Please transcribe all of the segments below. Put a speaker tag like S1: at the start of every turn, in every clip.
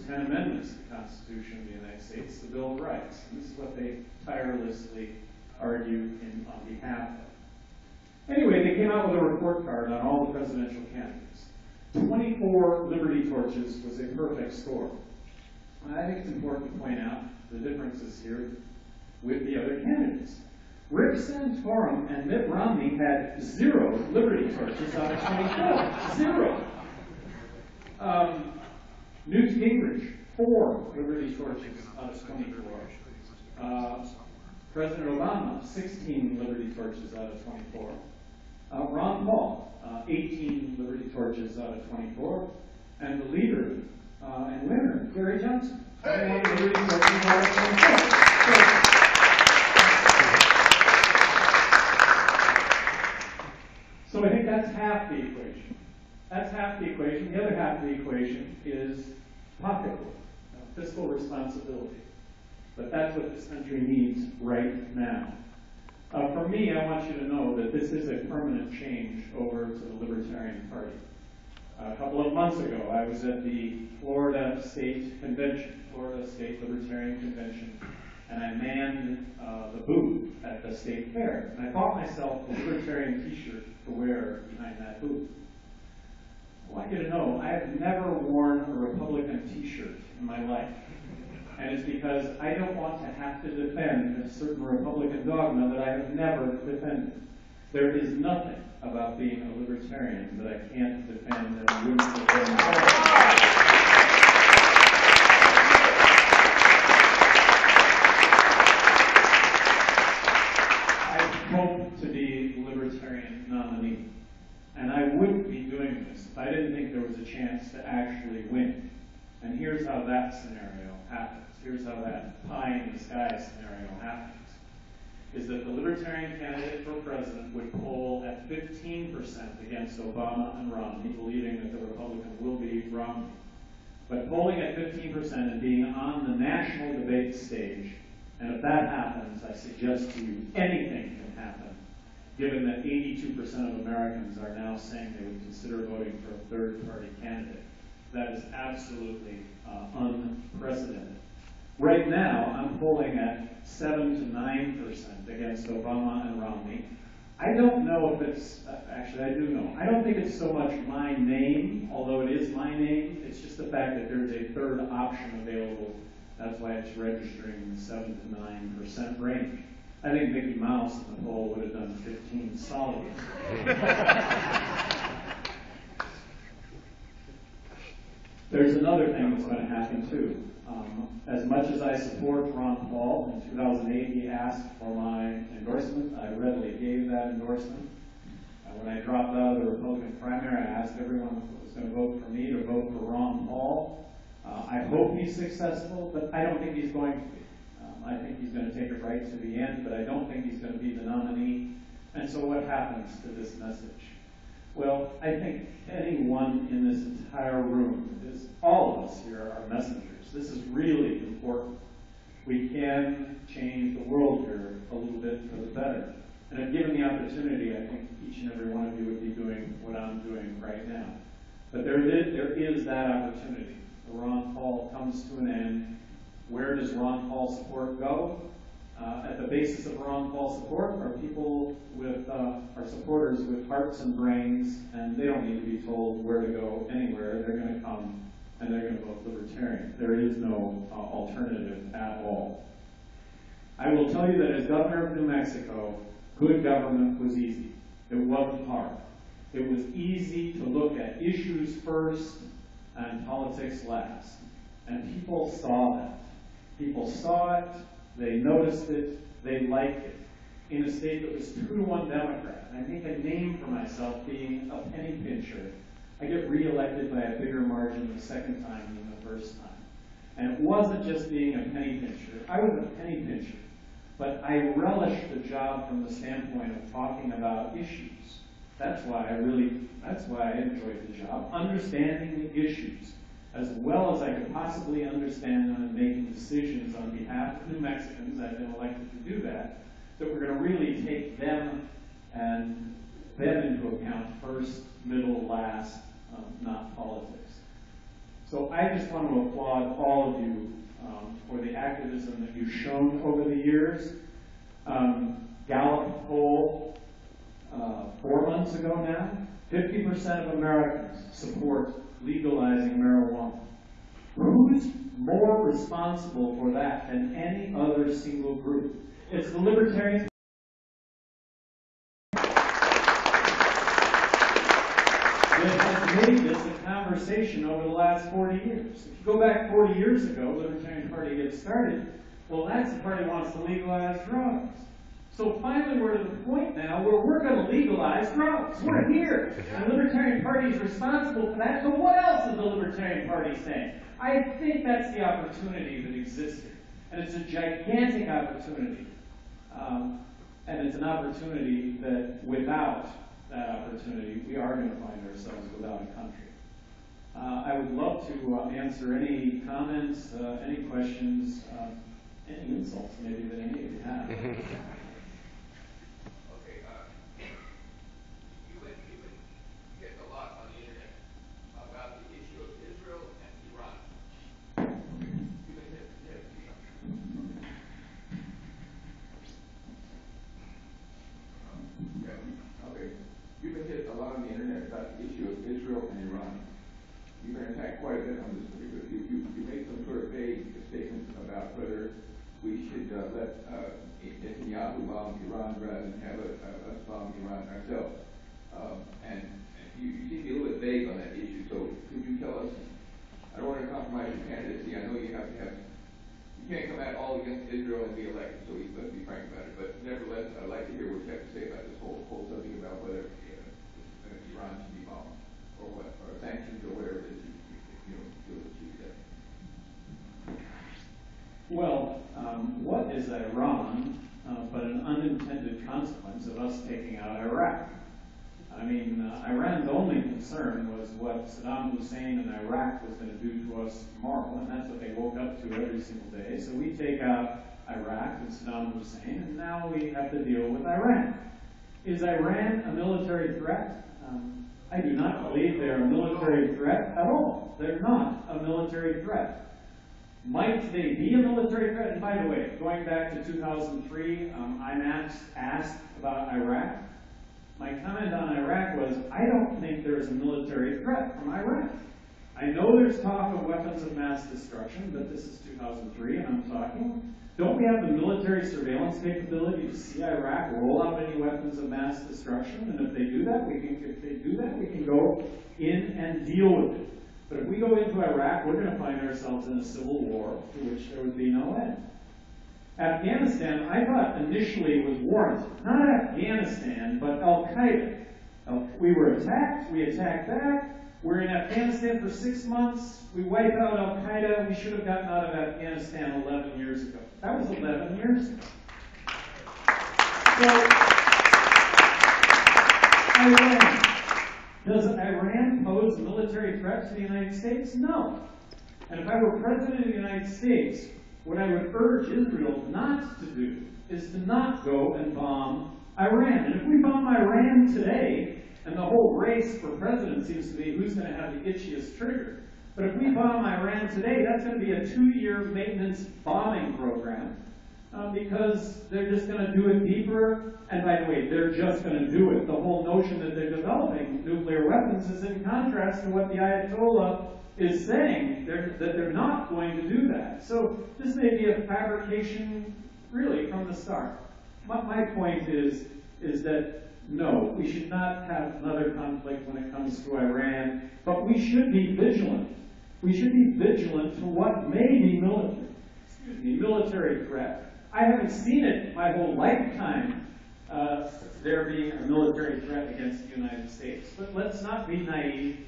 S1: 10 amendments to the Constitution of the United States, the Bill of Rights. And this is what they tirelessly argue on behalf of. Anyway, they came out with a report card on all the presidential candidates. 24 Liberty torches was a perfect score. I think it's important to point out the differences here with the other candidates. Rick Santorum and Mitt Romney had 0 Liberty torches out of 24. 0. Newt Gingrich, 4 Liberty torches out of 24. President Obama, 16 Liberty torches out of 24. Ron Paul, 18 Liberty torches out of 24. And the leader and winner, Gary Johnson, 21 Liberty torches out of 24. So I think that's half the equation. That's half the equation. The other half of the equation is pocketbook, fiscal responsibility. But that's what this country needs right now. For me, I want you to know that this is a permanent change over to the Libertarian Party. A couple of months ago, I was at the Florida State Convention, Florida State Libertarian Convention, and I manned the booth at the state fair. And I bought myself a Libertarian t-shirt to wear behind that booth. I want you to know, I have never worn a Republican t-shirt in my life. And it's because I don't want to have to defend a certain Republican dogma that I have never defended. There is nothing about being a libertarian that I can't defend and wouldn't defend. I hope to be the Libertarian nominee. And I wouldn't be doing this if I didn't think there was a chance to actually win. And here's how that scenario happens. Here's how that pie in the sky scenario happens. Is that the Libertarian candidate for president would poll at 15% against Obama and Romney, believing that the Republican will be Romney. But polling at 15% and being on the national debate stage, and if that happens, I suggest to you anything can happen, given that 82% of Americans are now saying they would consider voting for a third-party candidate. That is absolutely unprecedented. Right now, I'm polling at 7 to 9% against Obama and Romney. I don't know if it's, actually I do know. I don't think it's so much my name, although it is my name. It's just the fact that there's a third option available. That's why it's registering in the 7 to 9% range. I think Mickey Mouse in the poll would have done 15 solid. There's another thing that's going to happen too. As much as I support Ron Paul, in 2008 he asked for my endorsement. I readily gave that endorsement. When I dropped out of the Republican primary, I asked everyone who was going to vote for me to vote for Ron Paul. I hope he's successful, but I don't think he's going to be. I think he's going to take it right to the end, but I don't think he's going to be the nominee. And so what happens to this message? Well, I think anyone in this entire room, all of us here are messengers. This is really important. We can change the world here a little bit for the better. And if given the opportunity, I think each and every one of you would be doing what I'm doing right now. But there is that opportunity. The Ron Paul comes to an end. Where does Ron Paul support go? At the basis of Ron Paul support are people with, are supporters with hearts and brains, and they don't need to be told where to go anywhere. They're going to come and they're going to vote Libertarian. There is no alternative at all. I will tell you that as governor of New Mexico, good government was easy. It wasn't hard. It was easy to look at issues first and politics last. And people saw that. People saw it, they noticed it, they liked it. In a state that was 2-to-1 Democrat, I make a name for myself being a penny pincher. I get reelected by a bigger margin the second time than the first time. And it wasn't just being a penny pincher. I was a penny pincher. But I relished the job from the standpoint of talking about issues. That's why I enjoyed the job, understanding the issues, as well as I could possibly understand them and making decisions on behalf of New Mexicans. I've been elected to do that, that we're going to really take them and them into account first, middle, last, not politics. So I just want to applaud all of you for the activism that you've shown over the years. Gallup poll 4 months ago now, 50% of Americans support legalizing marijuana. Who's more responsible for that than any other single group? It's the Libertarian. That has made this a conversation over the last 40 years. If you go back 40 years ago, the Libertarian Party gets started, well, that's the party that wants to legalize drugs. So finally we're to the point now where we're going to legalize drugs. We're here. And the Libertarian Party is responsible for that. So what else is the Libertarian Party saying? I think that's the opportunity that exists here. And it's a gigantic opportunity. And it's an opportunity that without that opportunity, we are going to find ourselves without a country. I would love to answer any comments, any questions, any insults maybe that any of you have.
S2: Okay, you would get a lot on the internet about the issue of Israel and Iran. You would hit okay. You've been hit a lot on the internet about the issue of Israel and Iran. You've been attacked quite a bit on this particular issue. You made some sort of vague statements about whether we should let Netanyahu bomb Iran rather than have us bomb Iran ourselves. And you seem to be a little bit vague on that issue. So could you tell us? I don't want to compromise your candidacy. I know you have to have. You can't come out all against Israel and be elected. So let's be frank about it. But nevertheless, I'd like to hear what you have to say about this whole subject about whether Iran should be bombed or what, or sanctions or whatever it is you feel that you said.
S1: Well, what is Iran but an unintended consequence of us taking out Iraq? I mean, Iran's only concern was what Saddam Hussein in Iraq was going to do to us tomorrow, and that's what they woke up to every single day. So we take out Iraq and Saddam Hussein, and now we have to deal with Iran. Is Iran a military threat? I do not believe they're a military threat at all. They're not a military threat. Might they be a military threat? And by the way, going back to 2003, I'm asked about Iraq. My comment on Iraq was, I don't think there's a military threat from Iraq. I know there's talk of weapons of mass destruction, but this is 2003 and I'm talking. Don't we have the military surveillance capability to see Iraq roll out any weapons of mass destruction? And if they do that, we can go in and deal with it. But if we go into Iraq, we're going to find ourselves in a civil war to which there would be no end. Afghanistan, I thought initially was warranted. Not Afghanistan, but Al-Qaeda. We were attacked, we attacked back. We're in Afghanistan for 6 months. We wipe out Al-Qaeda. We should have gotten out of Afghanistan 11 years ago. That was 11 years ago. So, Iran. Does Iran pose a military threat to the United States? No. And if I were president of the United States, what I would urge Israel not to do is to not go and bomb Iran. And if we bomb Iran today, and the whole race for president seems to be who's going to have the itchiest trigger. But if we bomb Iran today, that's going to be a 2-year maintenance bombing program because they're just going to do it deeper. And by the way, they're just going to do it. The whole notion that they're developing nuclear weapons is in contrast to what the Ayatollah is saying, that they're not going to do that. So this may be a fabrication really from the start. My point is that no, we should not have another conflict when it comes to Iran, but we should be vigilant. We should be vigilant to what may be military threat. I haven't seen it my whole lifetime, there being a military threat against the United States. But let's not be naive,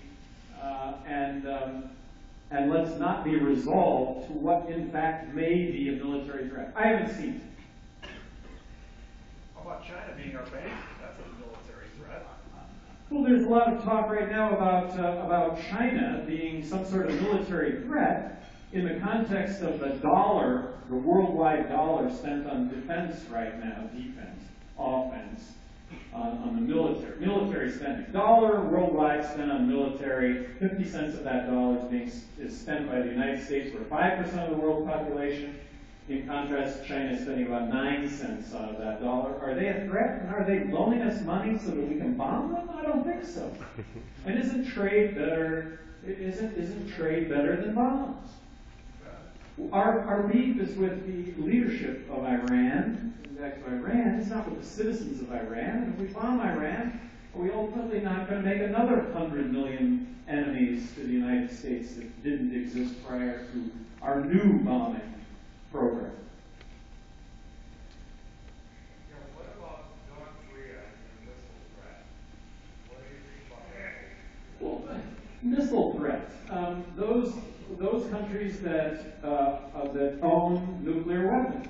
S1: and let's not be resolved to what in fact may be a military threat. I haven't seen it.
S3: How about China being our base? That's a military threat.
S1: Well, there's a lot of talk right now about China being some sort of military threat in the context of the worldwide dollar spent on defense right now, defense, offense, on the military spending. Dollar worldwide spent on military, 50 cents of that dollar is spent by the United States, where 5% of the world population. In contrast, China is spending about 9 cents out of that dollar. Are they a threat? And are they loaning us money so that we can bomb them? I don't think so. And isn't trade better? Isn't trade better than bombs? Our beef is with the leadership of Iran. Back to Iran, it's not with the citizens of Iran. And if we bomb Iran, are we ultimately not going to make another 100 million enemies to the United States that didn't exist prior to our new bombing program?
S3: Yeah, what about North Korea and the missile threat? What do you think about that?
S1: Well, missile threats. Those countries that own nuclear weapons.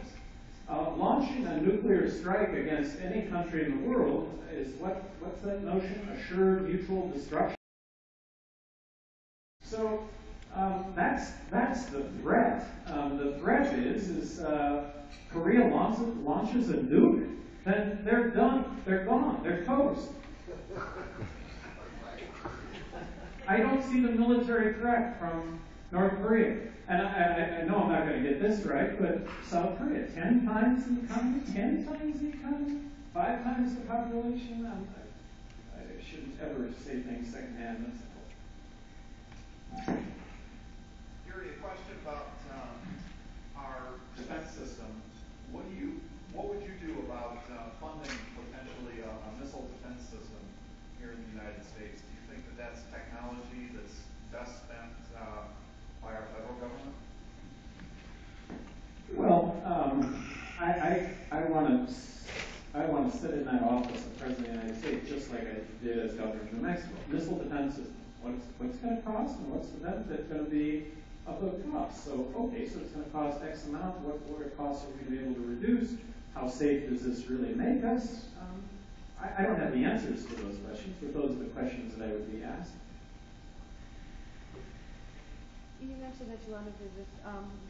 S1: Launching a nuclear strike against any country in the world is what's that notion? Assured mutual destruction. So that's the threat. The threat is Korea launches a nuke, then they're done, they're gone, they're toast. I don't see the military threat from North Korea. And I know I'm not going to get this right, but South Korea, 10 times the economy, 10 times the economy, 5 times the population. I shouldn't ever say things secondhand.
S4: Gary, a question about our defense system. What would you do about funding potentially a missile defense system here in the United States? Do you think that that's technology that's best spent by our federal government?
S1: Well, I want to sit in that office of President of the United States just like I did as governor of New Mexico. Missile defense system. What's going to cost and what's the benefit going to be of the cost? So, okay, so it's going to cost X amount. What costs are we going to be able to reduce? How safe does this really make us? I don't have the answers to those questions, but those are the questions that I would be asked.
S5: You mentioned that you wanted to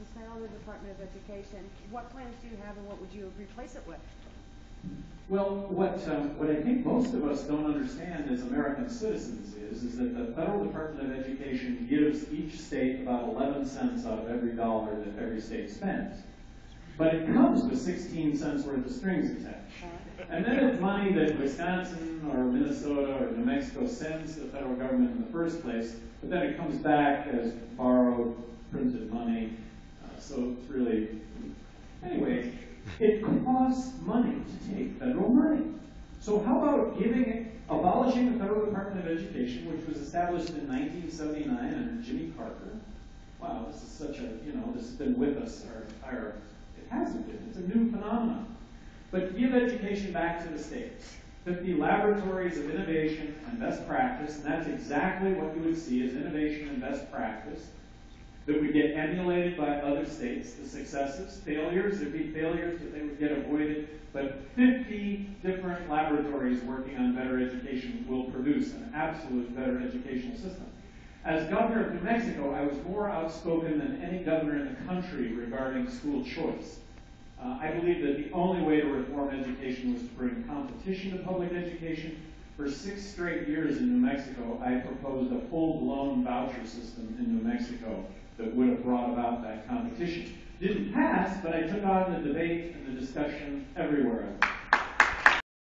S5: dismantle the Department of Education. What plans do you have, and what would you replace it with?
S1: Well, what I think most of us don't understand as American citizens is that the federal Department of Education gives each state about 11 cents out of every dollar that every state spends. But it comes with 16 cents worth of strings attached. And then it's money that Wisconsin or Minnesota or New Mexico sends to the federal government in the first place, but then it comes back as borrowed, printed money. So it's really, anyway, it costs money to take federal money. So how about abolishing the Federal Department of Education, which was established in 1979 under Jimmy Carter? Wow, this is such a, this has been with us our entire, it hasn't been, it's a new phenomenon. But give education back to the states. 50 laboratories of innovation and best practice, and that's exactly what you would see as innovation and best practice that would get emulated by other states. The successes, failures, there'd be failures, but they would get avoided. But 50 different laboratories working on better education will produce an absolute better educational system. As governor of New Mexico, I was more outspoken than any governor in the country regarding school choice. I believe that the only way to reform education was to bring competition to public education. For 6 straight years in New Mexico, I proposed a full-blown voucher system in New Mexico that would have brought about that competition. Didn't pass, but I took on the debate and the discussion everywhere.